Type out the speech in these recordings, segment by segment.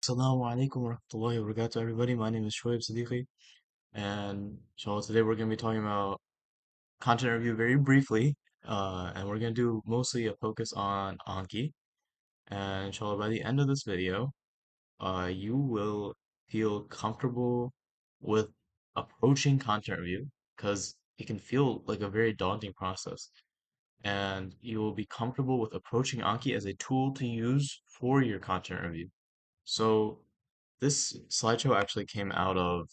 Assalamu alaikum wa rahmatullahi wa barakatuh, everybody. My name is Shoaib Siddiqui, and inshallah, today we're going to be talking about content review very briefly, and we're going to do mostly a focus on Anki. And inshallah, by the end of this video, you will feel comfortable with approaching content review because it can feel like a very daunting process, and you will be comfortable with approaching Anki as a tool to use for your content review. So this slideshow actually came out of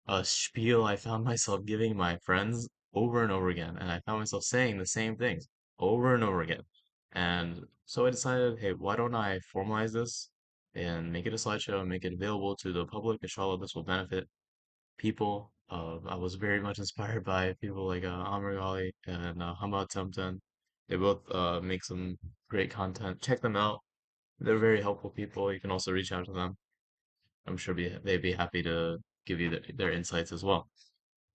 a spiel I found myself giving my friends over and over again, and I found myself saying the same things over and over again. And so I decided, hey, why don't I formalize this and make it a slideshow and make it available to the public? Inshallah, this will benefit people. I was very much inspired by people like Amr Ghali and Hamad Tamtan. They both make some great content. Check them out. They're very helpful people. You can also reach out to them. I'm sure they'd be happy to give you their insights as well.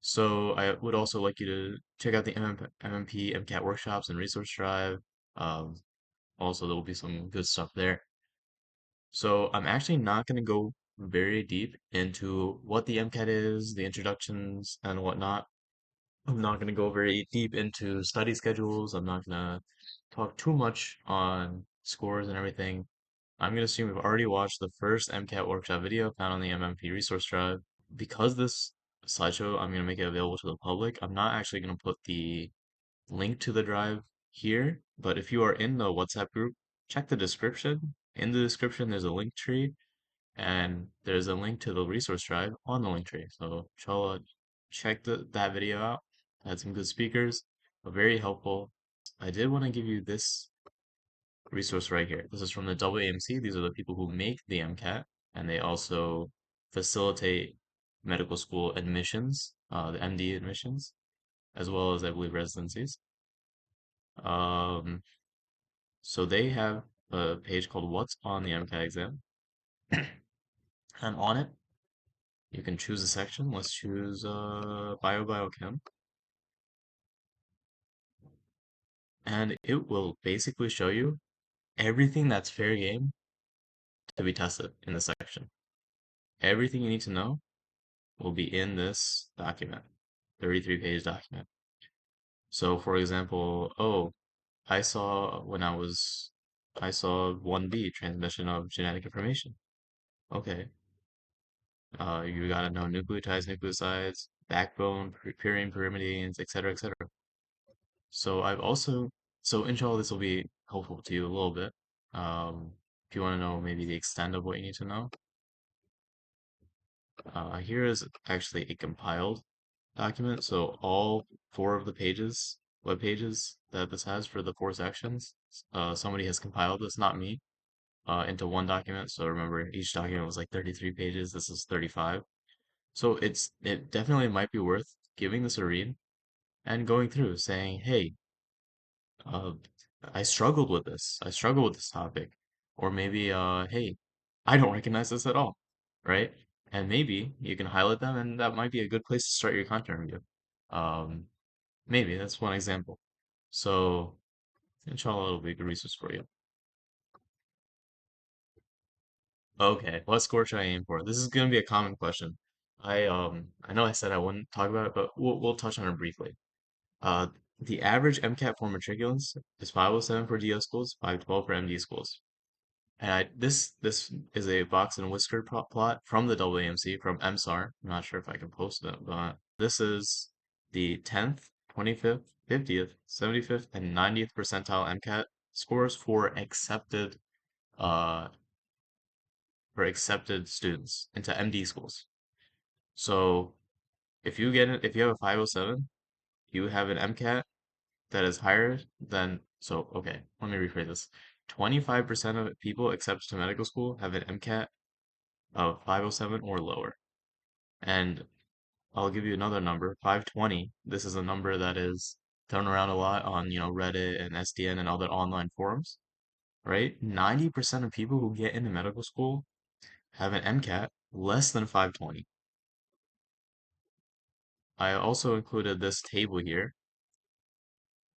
So I would also like you to check out the MMP, MCAT workshops and resource drive. Um, Also, there will be some good stuff there. So I'm actually not going to go very deep into what the MCAT is, the introductions and whatnot. I'm not going to go very deep into study schedules. I'm not going to talk too much on scores and everything. I'm going to assume we've already watched the first MCAT workshop video found on the MMP resource drive. Because this slideshow, I'm going to make it available to the public. I'm not actually going to put the link to the drive here, but if you are in the WhatsApp group, check the description. In the description, there's a link tree, and there's a link to the resource drive on the link tree. So, inshallah, check that video out. I had some good speakers, but very helpful. I did want to give you this resource right here. This is from the WAMC. These are the people who make the MCAT, and they also facilitate medical school admissions, the MD admissions, as well as I believe residencies. Um, so they have a page called What's on the MCAT exam, and on it you can choose a section. Let's choose biochem, and it will basically show you everything that's fair game to be tested in the section. Everything you need to know will be in this document, 33-page document. So for example, oh, I saw 1B, transmission of genetic information. Okay. You gotta know nucleotides, nucleosides, backbone, purine, pyrimidines, etc., etc. So I've also, so inshallah this will be helpful to you a little bit. If you want to know maybe the extent of what you need to know, here is actually a compiled document. So all four of the web pages that this has for the four sections, somebody has compiled this, not me, into one document. So remember, each document was like 33 pages. This is 35. So it definitely might be worth giving this a read and going through saying, hey, uh, I struggled with this. I struggled with this topic. Or maybe, hey, I don't recognize this at all, right? And maybe you can highlight them, and that might be a good place to start your content review. Um, Maybe that's one example. So, inshallah, it'll be a good resource for you. Okay, what score should I aim for? This is going to be a common question. I know I said I wouldn't talk about it, but we'll touch on it briefly. Uh, the average MCAT for matriculants is 507 for DO schools, 512 for MD schools. And this is a box and whisker plot from the WAMC from MSAR. I'm not sure if I can post it, but this is the 10th, 25th, 50th, 75th, and 90th percentile MCAT scores uh for accepted students into MD schools. So if you have a 507, you have an MCAT that is higher than, so okay, let me rephrase this. 25% of people accepted to medical school have an MCAT of 507 or lower. And I'll give you another number, 520. This is a number that is thrown around a lot on, Reddit and SDN and other online forums, right? 90% of people who get into medical school have an MCAT less than 520. I also included this table here.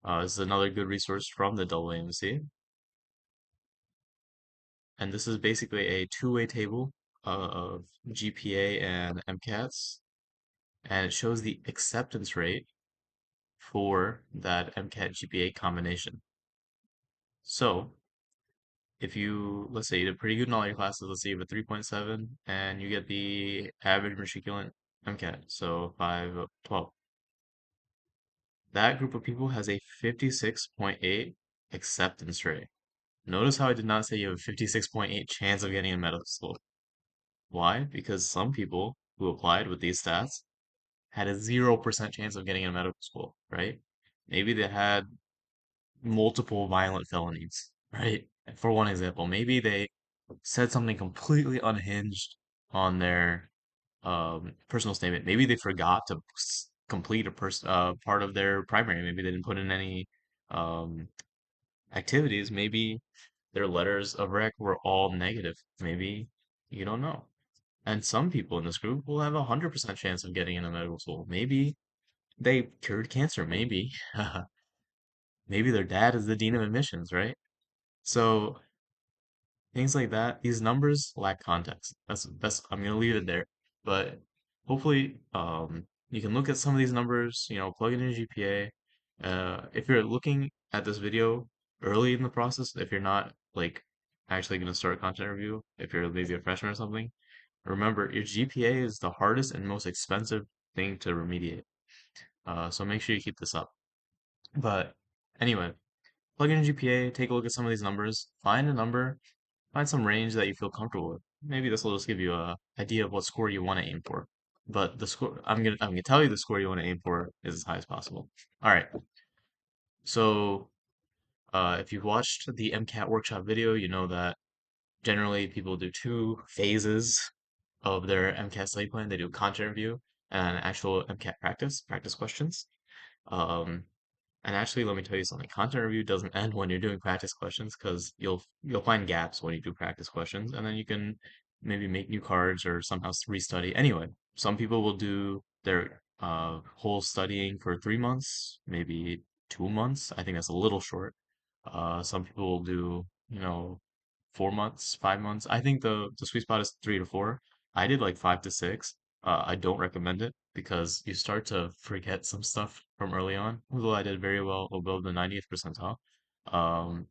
This is another good resource from the WMC. And this is basically a two-way table of GPA and MCATs, and it shows the acceptance rate for that MCAT GPA combination. So, if you, let's say you did pretty good in all your classes, let's say you have a 3.7 and you get the average matriculant MCAT, so 512. That group of people has a 56.8 acceptance rate. Notice how I did not say you have a 56.8 chance of getting in medical school. Why? Because some people who applied with these stats had a 0% chance of getting in medical school, right? Maybe they had multiple violent felonies, right? For one example, maybe they said something completely unhinged on their personal statement. Maybe they forgot to complete part of their primary. Maybe they didn't put in any um, activities. Maybe their letters of rec were all negative. Maybe you don't know. And some people in this group will have a 100% chance of getting into medical school. Maybe they cured cancer. Maybe, maybe their dad is the dean of admissions, right? So things like that. These numbers lack context. That's I'm gonna leave it there. But hopefully, you can look at some of these numbers, plug it in your GPA. If you're looking at this video early in the process, if you're not like actually gonna start a content review, if you're maybe a freshman or something, remember your GPA is the hardest and most expensive thing to remediate. So make sure you keep this up. But anyway, plug in your GPA, take a look at some of these numbers, find a number. Find some range that you feel comfortable with. Maybe this will just give you a idea of what score you want to aim for. But the score I'm gonna tell you the score you want to aim for is as high as possible. All right. So if you've watched the MCAT workshop video, you know that generally people do two phases of their MCAT study plan. They do content review and actual MCAT practice questions. Um, And actually, let me tell you something. Content review doesn't end when you're doing practice questions because you'll find gaps when you do practice questions, and then you can maybe make new cards or somehow restudy. Anyway, some people will do their whole studying for 3 months, maybe 2 months. I think that's a little short. Some people will do, 4 months, 5 months. I think the sweet spot is 3 to 4. I did like 5 to 6. I don't recommend it because you start to forget some stuff from early on. Although I did very well above the 90th percentile. Um,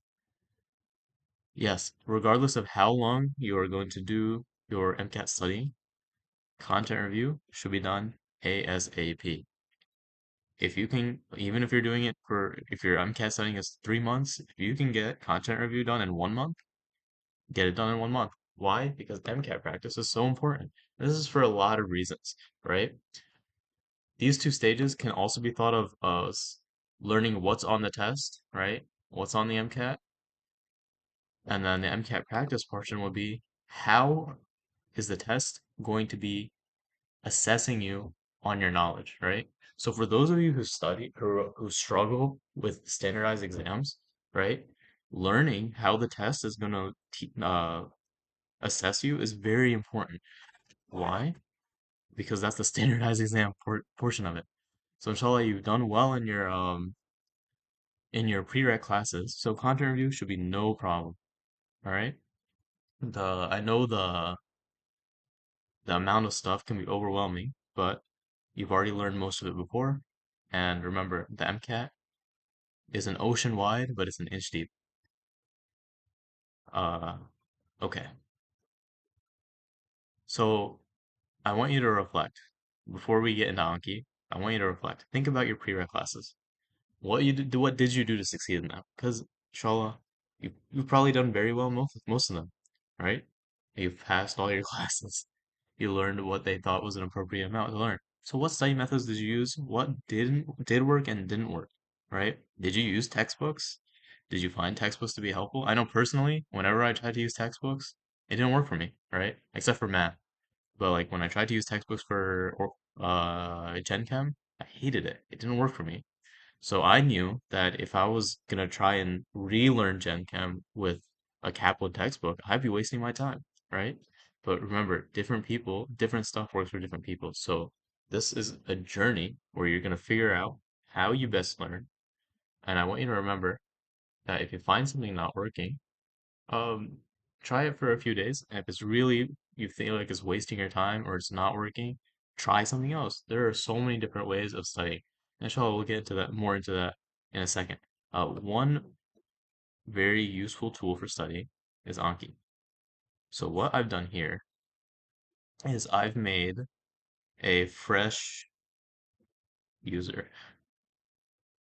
yes, regardless of how long you are going to do your MCAT study, content review should be done ASAP. If you can, even if you're doing it if your MCAT studying is 3 months, if you can get content review done in 1 month, get it done in 1 month. Why? Because MCAT practice is so important. This is for a lot of reasons, right? These two stages can also be thought of as learning what's on the test, right? What's on the MCAT. And then the MCAT practice portion will be how is the test going to be assessing you on your knowledge, right? So for those of you who struggle with standardized exams, right? Learning how the test is going to assess you is very important. Why? Because that's the standardized exam portion of it. So inshallah, you've done well in your prereq classes. So content review should be no problem. All right. I know the amount of stuff can be overwhelming, but you've already learned most of it before. And remember, the MCAT is an ocean wide, but it's an inch deep. Uh, okay. So I want you to reflect before we get into Anki. I want you to reflect. Think about your prereq classes. What did you do to succeed in that? Because inshallah, you've probably done very well most of them, right? You've passed all your classes. You learned what they thought was an appropriate amount to learn. So what study methods did you use? What did work and didn't work, right? Did you use textbooks? Did you find textbooks to be helpful? I know personally, whenever I tried to use textbooks, it didn't work for me, right? Except for math. But like when I tried to use textbooks for Gen Chem, I hated it. It didn't work for me. So I knew that if I was gonna try and relearn Gen Chem with a Kaplan textbook, I'd be wasting my time, right? But remember, different people, different stuff works for different people. So this is a journey where you're gonna figure out how you best learn. And I want you to remember that if you find something not working, um, Try it for a few days. And if it's really, you feel like it's wasting your time or it's not working, try something else. There are so many different ways of studying. Inshallah, we'll get into that more into that in a second. One very useful tool for studying is Anki. So what I've done here is I've made a fresh user.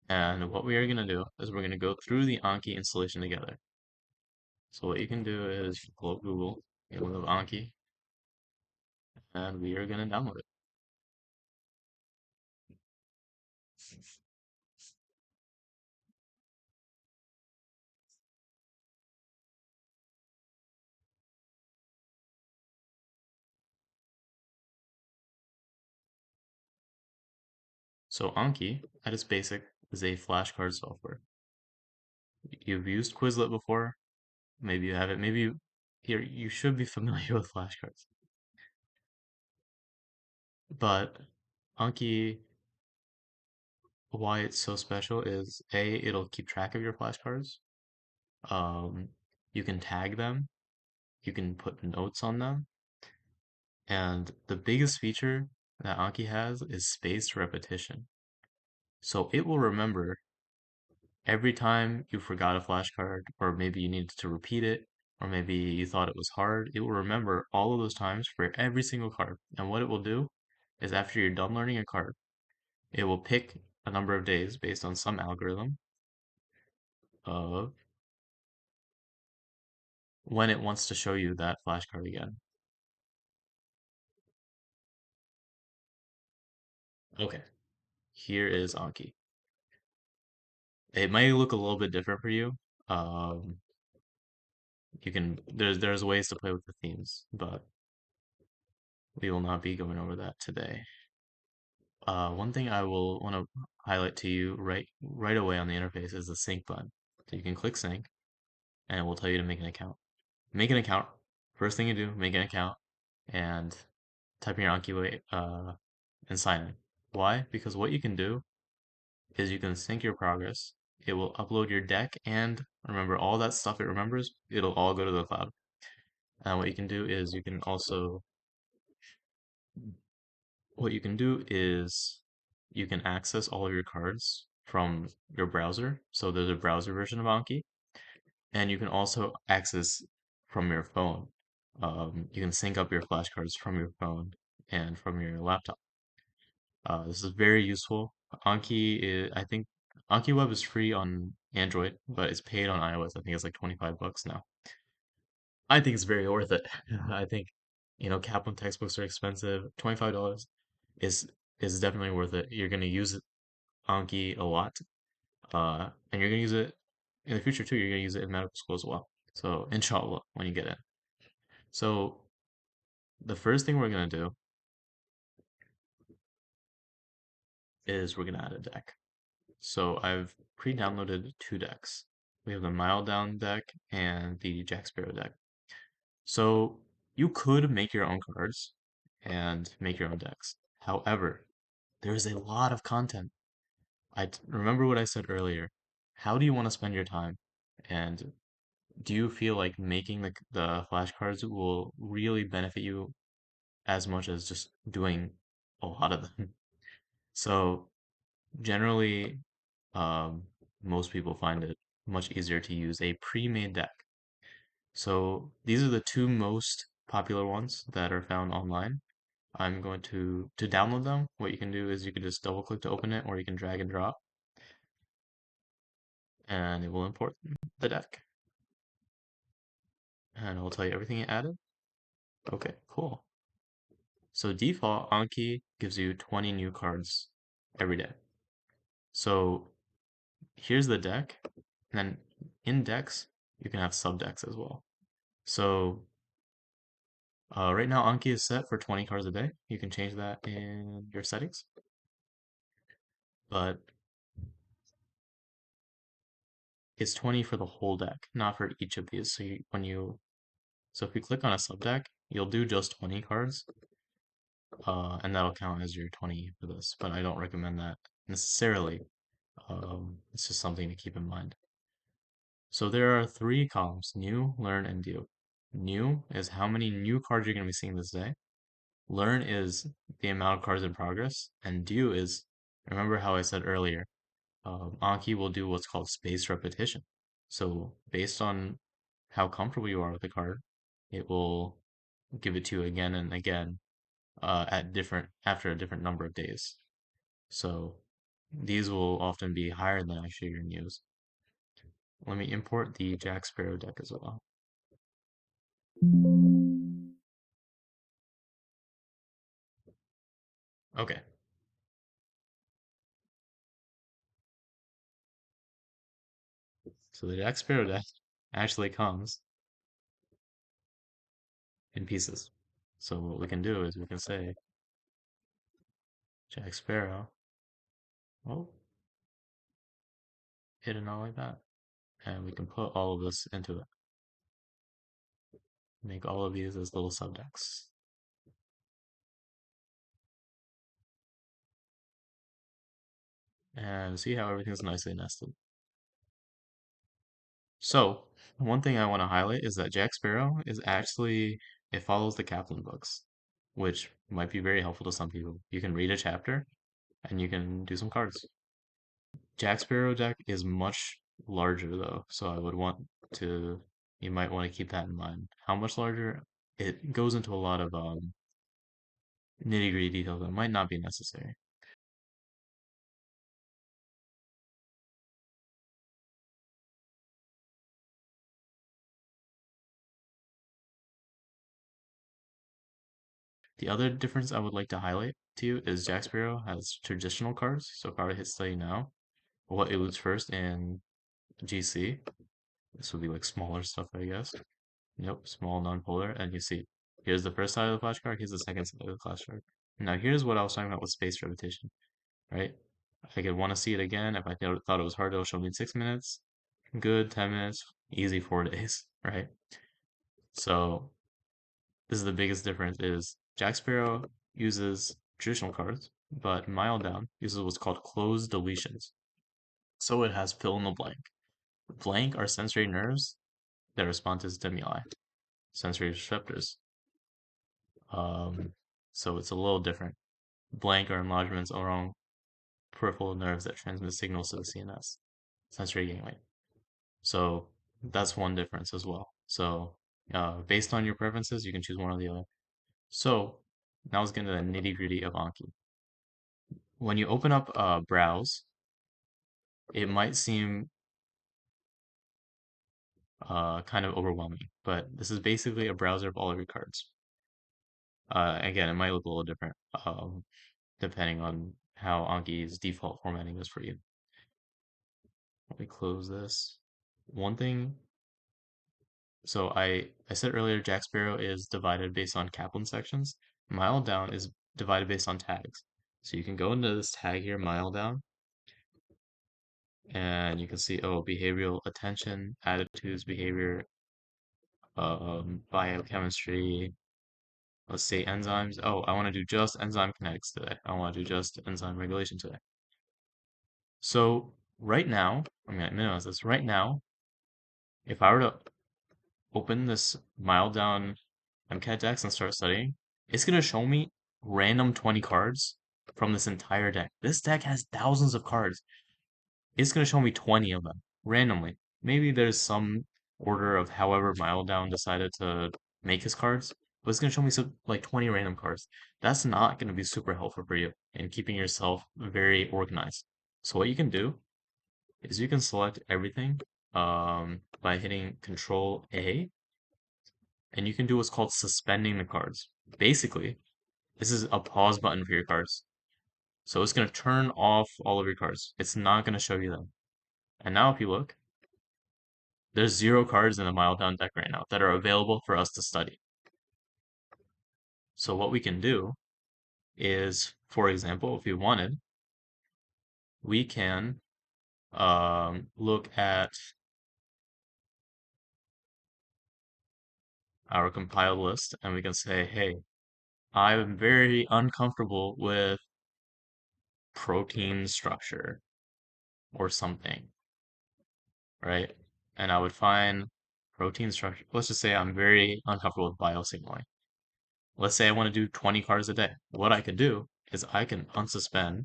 And what we are going to do is we're going to go through the Anki installation together. So what you can do is pull up Google, you look up Anki, and we are going to download it. So Anki, at its basic, is a flashcard software. You've used Quizlet before, maybe you haven't, maybe you should be familiar with flashcards. But Anki, why it's so special is A, it'll keep track of your flashcards. Um, you can tag them, you can put notes on them, and the biggest feature that Anki has is spaced repetition. So it will remember every time you forgot a flashcard, or maybe you needed to repeat it, or maybe you thought it was hard, it will remember all of those times for every single card. And what it will do is after you're done learning a card, it will pick a number of days based on some algorithm of when it wants to show you that flashcard again. Okay, here is Anki. It might look a little bit different for you. Um, you can there's ways to play with the themes, but we will not be going over that today. One thing I will want to highlight to you right away on the interface is the sync button. So you can click sync, and it will tell you to make an account. Make an account. First thing you do, make an account, and type in your Anki and sign in. Why? Because what you can do is you can sync your progress. It will upload your deck, and remember all that stuff it remembers, it'll all go to the cloud. And what you can do is you can access all of your cards from your browser. So there's a browser version of Anki, and you can also access from your phone. You can sync up your flashcards from your phone and from your laptop. This is very useful. I think Anki Web is free on Android, but it's paid on iOS. I think it's like 25 bucks now. I think it's very worth it. I think, Kaplan textbooks are expensive. $25 is is definitely worth it. You're gonna use Anki a lot, and you're gonna use it in the future too. You're gonna use it in medical school as well. So inshallah, when you get in. So the first thing we're gonna do is we're gonna add a deck. So I've pre-downloaded two decks. We have the Mile Down deck and the Jack Sparrow deck. So you could make your own cards and make your own decks. However, there is a lot of content. Remember what I said earlier. How do you want to spend your time? And do you feel like making the flashcards will really benefit you as much as just doing a lot of them? So generally, um, most people find it much easier to use a pre-made deck. So these are the two most popular ones that are found online. I'm going to download them. What you can do is you can just double click to open it, or you can drag and drop, and it will import the deck. And it will tell you everything it added. Okay, cool. So default, Anki gives you 20 new cards every day. So here's the deck. And then in decks, you can have sub decks as well. So right now, Anki is set for 20 cards a day. You can change that in your settings. But it's 20 for the whole deck, not for each of these. So if you click on a sub deck, you'll do just 20 cards, and that'll count as your 20 for this. But I don't recommend that necessarily. It's just something to keep in mind. So there are three columns: new, learn, and do. New is how many new cards you're going to be seeing this day. Learn is the amount of cards in progress. And do is, remember how I said earlier, Anki will do what's called spaced repetition. So based on how comfortable you are with the card, it will give it to you again and again at different after a different number of days. So these will often be higher than actually your news. Let me import the Jack Sparrow deck as well. Okay, so the Jack Sparrow deck actually comes in pieces. So what we can do is we can say Jack Sparrow, oh, hidden all like that. And we can put all of this into it. Make all of these as little subdecks. And see how everything's nicely nested. So, one thing I want to highlight is that Jack Sparrow is actually, it follows the Kaplan books, which might be very helpful to some people. You can read a chapter and you can do some cards. Jack Sparrow deck is much larger though, so I would want to, you might want to keep that in mind. How much larger? It goes into a lot of nitty-gritty details that might not be necessary. The other difference I would like to highlight to you is Jack Sparrow has traditional cards. So if I were to hit study now, what eludes first in GC, this would be like smaller stuff, I guess. Yep, small non-polar, and you see, here's the first side of the flashcard, here's the second side of the flashcard. Now here's what I was talking about with spaced repetition, right? I could want to see it again. If I thought it was hard, it'll show me in 6 minutes. Good, 10 minutes, easy 4 days, right? So this is the biggest difference is Jack Sparrow uses traditional cards, but Mile Down uses what's called closed deletions. So it has fill in the blank. Blank are sensory nerves that respond to stimuli, sensory receptors. Um, so it's a little different. Blank are enlargements along peripheral nerves that transmit signals to the CNS, sensory ganglia. So that's one difference as well. So based on your preferences, you can choose one or the other. So now let's get into the nitty gritty of Anki. When you open up Browse, it might seem kind of overwhelming, but this is basically a browser of all of your cards. Again, it might look a little different depending on how Anki's default formatting is for you. Let me close this. One thing, so I said earlier Jack Sparrow is divided based on Kaplan sections. Mile Down is divided based on tags. So you can go into this tag here, Mile Down, and you can see, oh, behavioral attention, attitudes, behavior, biochemistry, let's say enzymes. Oh, I want to do just enzyme kinetics today. I want to do just enzyme regulation today. So right now, I'm going to minimize this. Right now, if I were to open this mild down MCAT decks and start studying, it's going to show me random 20 cards from this entire deck. This deck has thousands of cards. It's going to show me 20 of them randomly. Maybe there's some order of however mild down decided to make his cards, but it's going to show me some like 20 random cards. That's not going to be super helpful for you in keeping yourself very organized. So what you can do is you can select everything by hitting Control A, and you can do what's called suspending the cards. Basically, this is a pause button for your cards. So it's going to turn off all of your cards. It's not going to show you them. And now if you look, there's 0 cards in the Mile Down deck right now that are available for us to study. So what we can do is, for example, if we wanted, we can look at our compiled list and we can say, hey, I'm very uncomfortable with protein structure or something, right? And I would find Protein structure. Let's just say I'm very uncomfortable with biosignaling. Let's say I want to do 20 cars a day. What I could do is I can unsuspend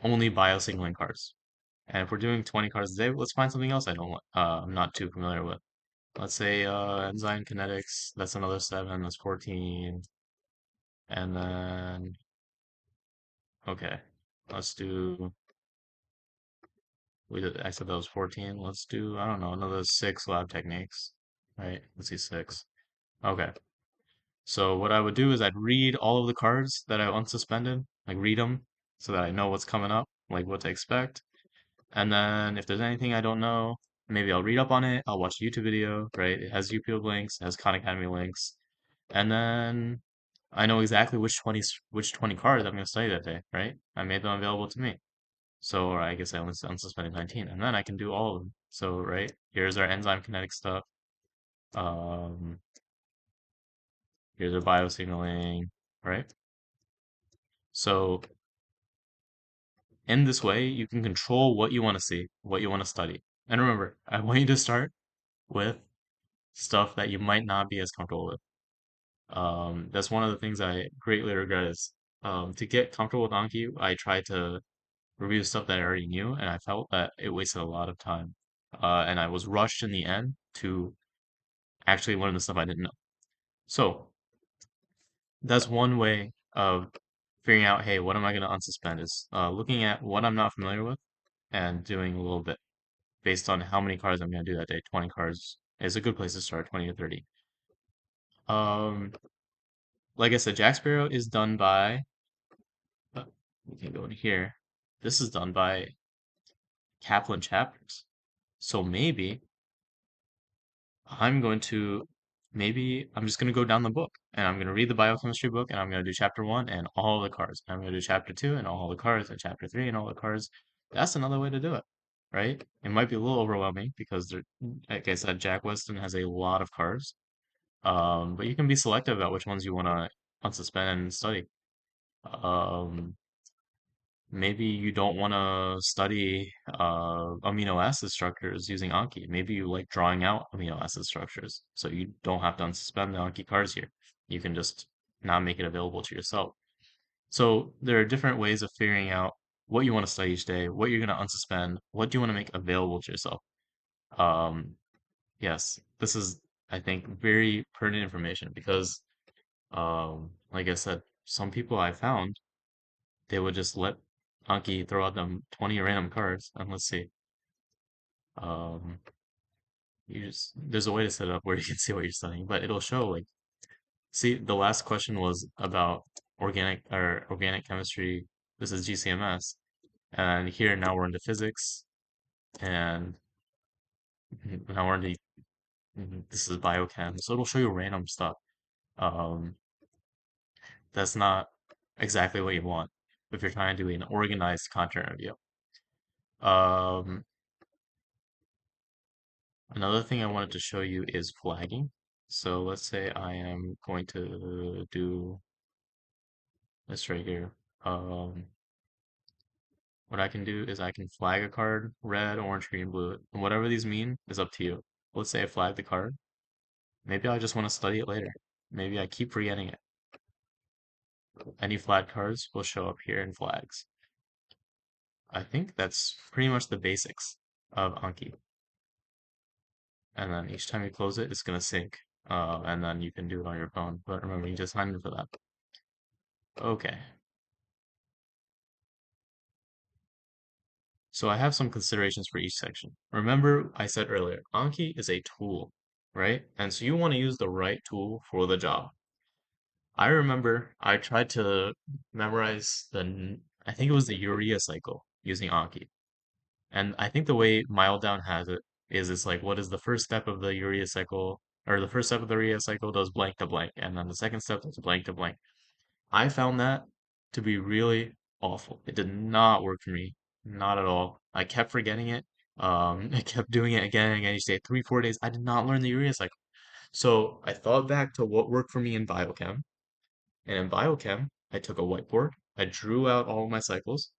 only biosignaling cars. And if we're doing 20 cars a day, let's find something else I'm not too familiar with. Let's say enzyme kinetics, that's another 7, that's 14. And then, okay, let's do, I said that was 14. Let's do, I don't know, another 6 lab techniques, right? Let's see, 6. Okay. So what I would do is I'd read all of the cards that I unsuspended, like read them so that I know what's coming up, like what to expect. And then if there's anything I don't know, maybe I'll read up on it. I'll watch a YouTube video, right? It has YouTube links, it has Khan Academy links. And then I know exactly which 20 cards I'm going to study that day, right? I made them available to me. So, or I guess I only unsuspended 19, and then I can do all of them. So, right, here's our enzyme kinetic stuff. Um, Here's our biosignaling, right? So, in this way, you can control what you want to see, what you want to study. And remember, I want you to start with stuff that you might not be as comfortable with. That's one of the things I greatly regret is to get comfortable with Anki, I tried to review stuff that I already knew, and I felt that it wasted a lot of time. And I was rushed in the end to actually learn the stuff I didn't know. So that's one way of figuring out, hey, what am I going to unsuspend is looking at what I'm not familiar with and doing a little bit based on how many cards I'm going to do that day. 20 cards is a good place to start, 20 to 30. Um, like I said, Jack Sparrow is done by, uh, we can go in here. This is done by Kaplan chapters. So maybe I'm just going to go down the book and I'm going to read the biochemistry book and I'm going to do chapter 1 and all the cards. I'm going to do chapter 2 and all the cards and chapter 3 and all the cards. That's another way to do it, right? It might be a little overwhelming because like I said, Jack Weston has a lot of cards. But you can be selective about which ones you want to unsuspend and study. Um, Maybe you don't want to study amino acid structures using Anki. Maybe you like drawing out amino acid structures, so you don't have to unsuspend the Anki cards here. You can just not make it available to yourself. So there are different ways of figuring out what you want to study each day, what you're going to unsuspend, what do you want to make available to yourself. Um, yes, this is, I think, very pertinent information because, like I said, some people I found they would just let Anki throw out them 20 random cards, and let's see. Um, there's a way to set it up where you can see what you're studying, but it'll show like see the last question was about organic chemistry. This is GCMS, and here now we're into physics, and now we're into this is biochem. So it'll show you random stuff. Um, that's not exactly what you want if you're trying to do an organized content review. Um, Another thing I wanted to show you is flagging. So let's say I am going to do this right here. Um, what I can do is I can flag a card, red, orange, green, blue, and whatever these mean is up to you. Let's say I flag the card. Maybe I just want to study it later. Maybe I keep forgetting it. Any flag cards will show up here in flags. I think that's pretty much the basics of Anki. And then each time you close it, it's going to sync. And then you can do it on your phone. But remember, you just signed in for that. Okay. So I have some considerations for each section. Remember, I said earlier, Anki is a tool, right? And so you want to use the right tool for the job. I remember I tried to memorize I think it was the urea cycle using Anki. And I think the way Miledown has it is it's like, what is the first step of the urea cycle, or the first step of the urea cycle does blank to blank, and then the second step does blank to blank. I found that to be really awful. It did not work for me, not at all. I kept forgetting it. I kept doing it again and again. Each day, 3, 4 days. I did not learn the urea cycle. So I thought back to what worked for me in biochem. And in biochem, I took a whiteboard. I drew out all of my cycles.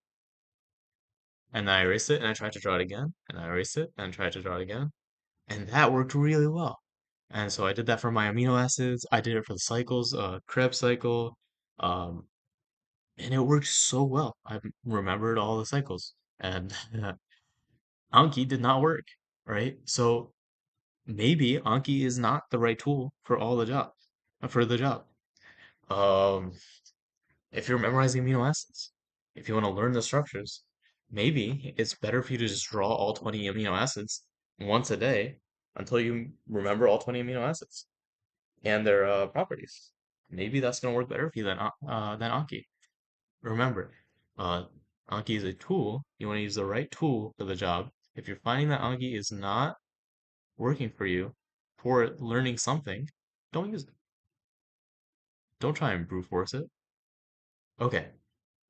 And then I erased it and I tried to draw it again, and I erased it and tried to draw it again, and that worked really well. And so I did that for my amino acids. I did it for the cycles, Krebs cycle, um, and it worked so well. I remembered all the cycles, and Anki did not work, right? So maybe Anki is not the right tool for all the job, for the job. Um, if you're memorizing amino acids, if you want to learn the structures, maybe it's better for you to just draw all 20 amino acids once a day until you remember all 20 amino acids and their properties. Maybe that's going to work better for you than Anki. Remember, uh, Anki is a tool. You want to use the right tool for the job. If you're finding that Anki is not working for you for learning something, don't use it. Don't try and brute force it. Okay.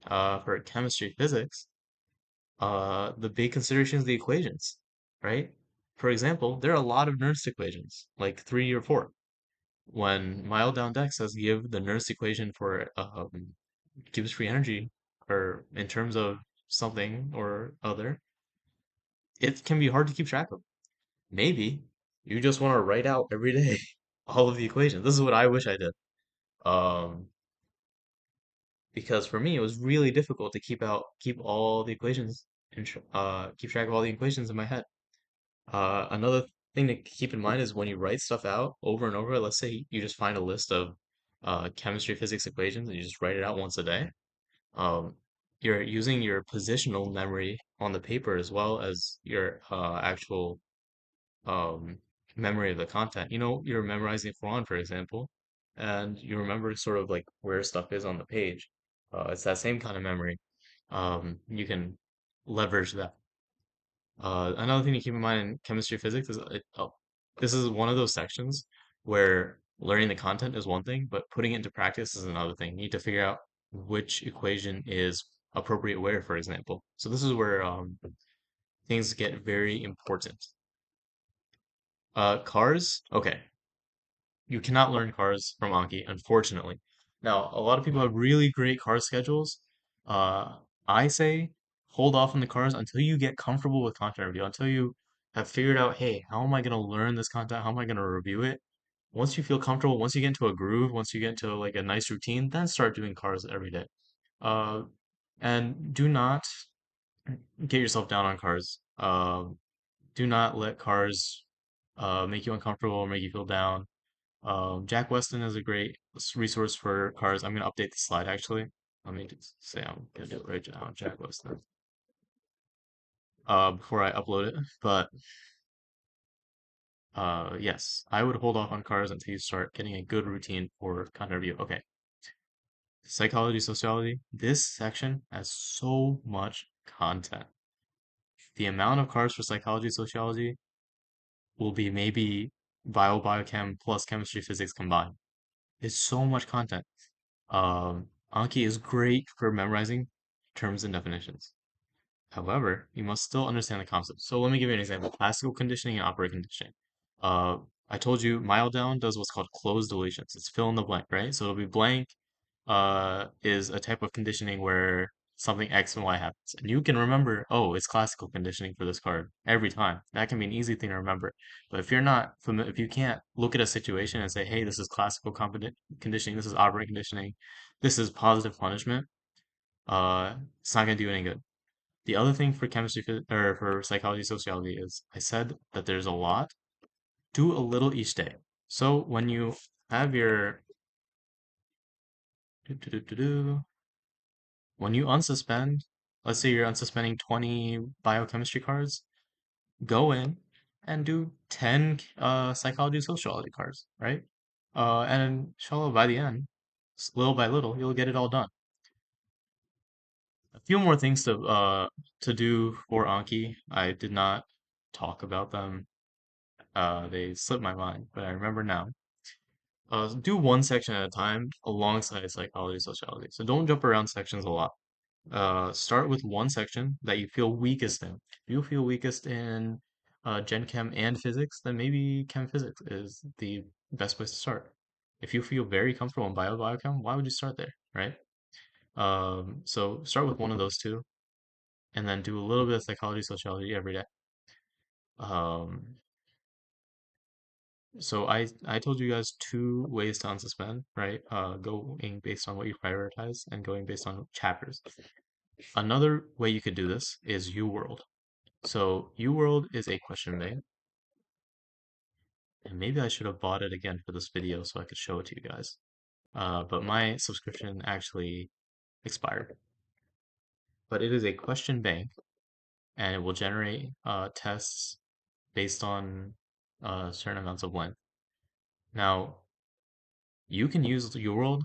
For chemistry, physics, the big consideration is the equations, right? For example, there are a lot of Nernst equations, like 3 or 4. When Mild Down Deck says give the Nernst equation for Gibbs free energy, or in terms of something or other, it can be hard to keep track of. Maybe you just want to write out every day all of the equations. This is what I wish I did. Um, because for me it was really difficult to keep all the equations and keep track of all the equations in my head. Another thing to keep in mind is when you write stuff out over and over, let's say you just find a list of chemistry, physics equations and you just write it out once a day. Um, you're using your positional memory on the paper as well as your actual um, memory of the content. You know, you're memorizing Quran, for example, and you remember sort of like where stuff is on the page. It's that same kind of memory. You can leverage that. Another thing to keep in mind in chemistry physics is this is one of those sections where learning the content is one thing, but putting it into practice is another thing. You need to figure out which equation is appropriate where, for example. So this is where things get very important. Cars, okay. You cannot learn cars from Anki, unfortunately. Now, a lot of people have really great car schedules. Uh, I say hold off on the cars until you get comfortable with content review, until you have figured out, hey, how am I going to learn this content? How am I going to review it? Once you feel comfortable, once you get into a groove, once you get into like a nice routine, then start doing cars every day. Uh, and do not get yourself down on cars. Do not let cars make you uncomfortable or make you feel down. Jack Weston is a great resource for cars. I'm going to update the slide actually. Let me just say I'm going to do it right now, Jack Weston, before I upload it. But yes, I would hold off on cars until you start getting a good routine for content review. Okay, psychology, sociology. This section has so much content. The amount of cars for psychology, sociology will be maybe biochem plus chemistry, physics combined. It's so much content. Anki is great for memorizing terms and definitions. However, you must still understand the concept. So let me give you an example. Classical conditioning and operant conditioning. Uh, I told you mile down does what's called closed deletions. It's fill in the blank, right? So it'll be blank is a type of conditioning where something X and Y happens. And you can remember, oh, it's classical conditioning for this card every time. That can be an easy thing to remember. But if you're not familiar, if you can't look at a situation and say, hey, this is classical conditioning, this is operant conditioning, this is positive punishment, it's not going to do any good. The other thing for or for psychology, sociology is I said that there's a lot. Do a little each day. So when you have your do, do, do, do, do, when you unsuspend, let's say you're unsuspending 20 biochemistry cards, go in and do 10 psychology, sociology cards, right? And inshallah, by the end, little by little, you'll get it all done. A few more things to do for Anki. I did not talk about them. They slipped my mind, but I remember now. Do one section at a time alongside psychology, sociology. So don't jump around sections a lot. Start with one section that you feel weakest in. If you feel weakest in Gen Chem and physics, then maybe Chem Physics is the best place to start. If you feel very comfortable in Biochem, why would you start there, right? So start with one of those two. and then do a little bit of psychology, sociology every day. Um, so I told you guys two ways to unsuspend, right? Going based on what you prioritize and going based on chapters. Another way you could do this is UWorld. So UWorld is a question bank, and maybe I should have bought it again for this video so I could show it to you guys. But my subscription actually expired. But it is a question bank, and it will generate tests based on certain amounts of length. Now, you can use UWorld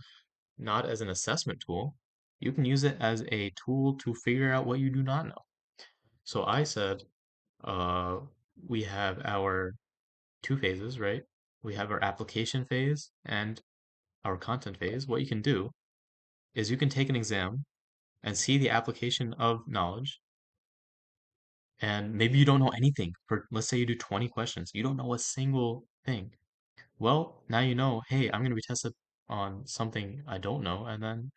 not as an assessment tool. You can use it as a tool to figure out what you do not know. So I said, uh, we have our two phases, right? We have our application phase and our content phase. What you can do is you can take an exam and see the application of knowledge. And maybe you don't know anything. For let's say you do 20 questions, you don't know a single thing. Well, now you know, hey, I'm going to be tested on something I don't know, and then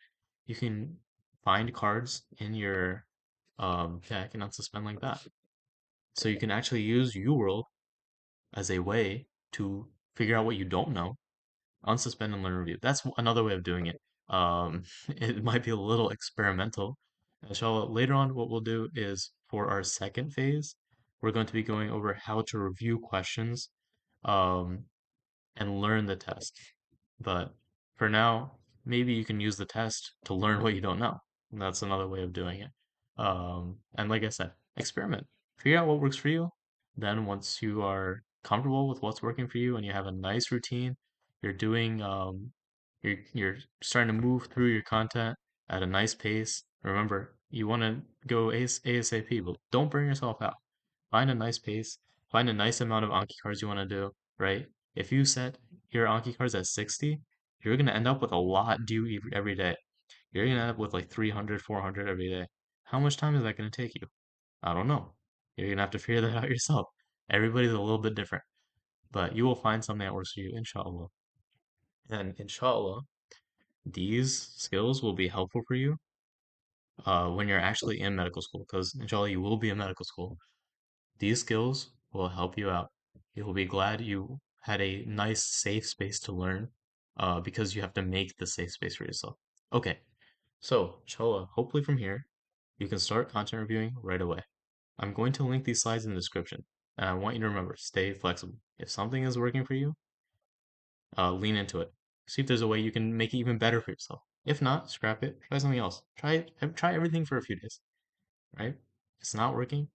you can find cards in your deck and unsuspend like that. So you can actually use UWorld as a way to figure out what you don't know, unsuspend and learn review. That's another way of doing it. It might be a little experimental. Inshallah, later on, what we'll do is for our second phase, we're going to be going over how to review questions um, and learn the test. But for now, maybe you can use the test to learn what you don't know. And that's another way of doing it. And like I said, experiment. Figure out what works for you. Then once you are comfortable with what's working for you and you have a nice routine, you're doing you're starting to move through your content at a nice pace. Remember, you want to go ASAP, but don't burn yourself out. Find a nice pace, find a nice amount of Anki cards you want to do, right? If you set your Anki cards at 60, you're going to end up with a lot due every day. You're going to end up with like 300, 400 every day. How much time is that going to take you? I don't know. You're going to have to figure that out yourself. Everybody's a little bit different, but you will find something that works for you, inshallah. And inshallah, these skills will be helpful for you when you're actually in medical school, because inshallah, you will be in medical school. These skills will help you out. You'll be glad you had a nice, safe space to learn because you have to make the safe space for yourself. Okay, so inshallah, hopefully from here, you can start content reviewing right away. I'm going to link these slides in the description, and I want you to remember, stay flexible. If something is working for you, lean into it. See if there's a way you can make it even better for yourself. If not, scrap it. Try something else. Try everything for a few days, right? If it's not working,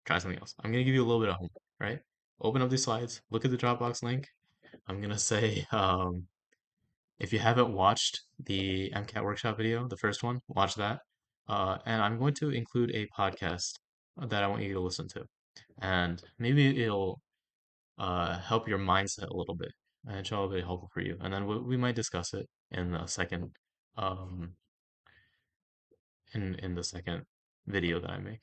try something else. I'm gonna give you a little bit of homework, right? Open up these slides, look at the Dropbox link. I'm gonna say, if you haven't watched the MCAT workshop video, the first one, watch that. And I'm going to include a podcast that I want you to listen to. And maybe it'll help your mindset a little bit. And inshallah, it'll be helpful for you. And then we might discuss it in the second, um, in the second video that I make.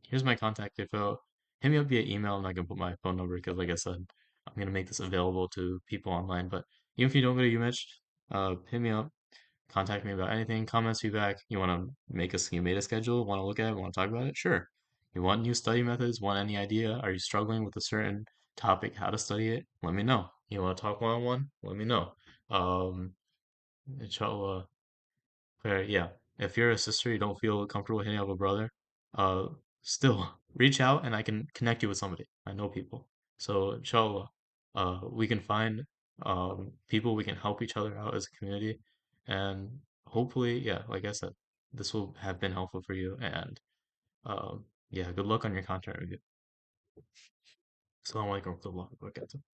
Here's my contact info. Hit me up via email and I can put my phone number because, like I said, I'm gonna make this available to people online. But even if you don't go to UMich, hit me up, contact me about anything, comments, feedback. You want to you made a schedule, want to look at it, want to talk about it? Sure. You want new study methods? Want any idea? Are you struggling with a certain topic, how to study it? Let me know. You want to talk one-on-one? Let me know. Um, inshallah. Yeah. If you're a sister, you don't feel comfortable hitting up a brother, uh, still reach out and I can connect you with somebody. I know people. So inshallah, we can find people, we can help each other out as a community. And hopefully, yeah, like I said, this will have been helpful for you. And yeah, good luck on your contract review. Assalamu alaikum warahmatullahi wabarakatuh.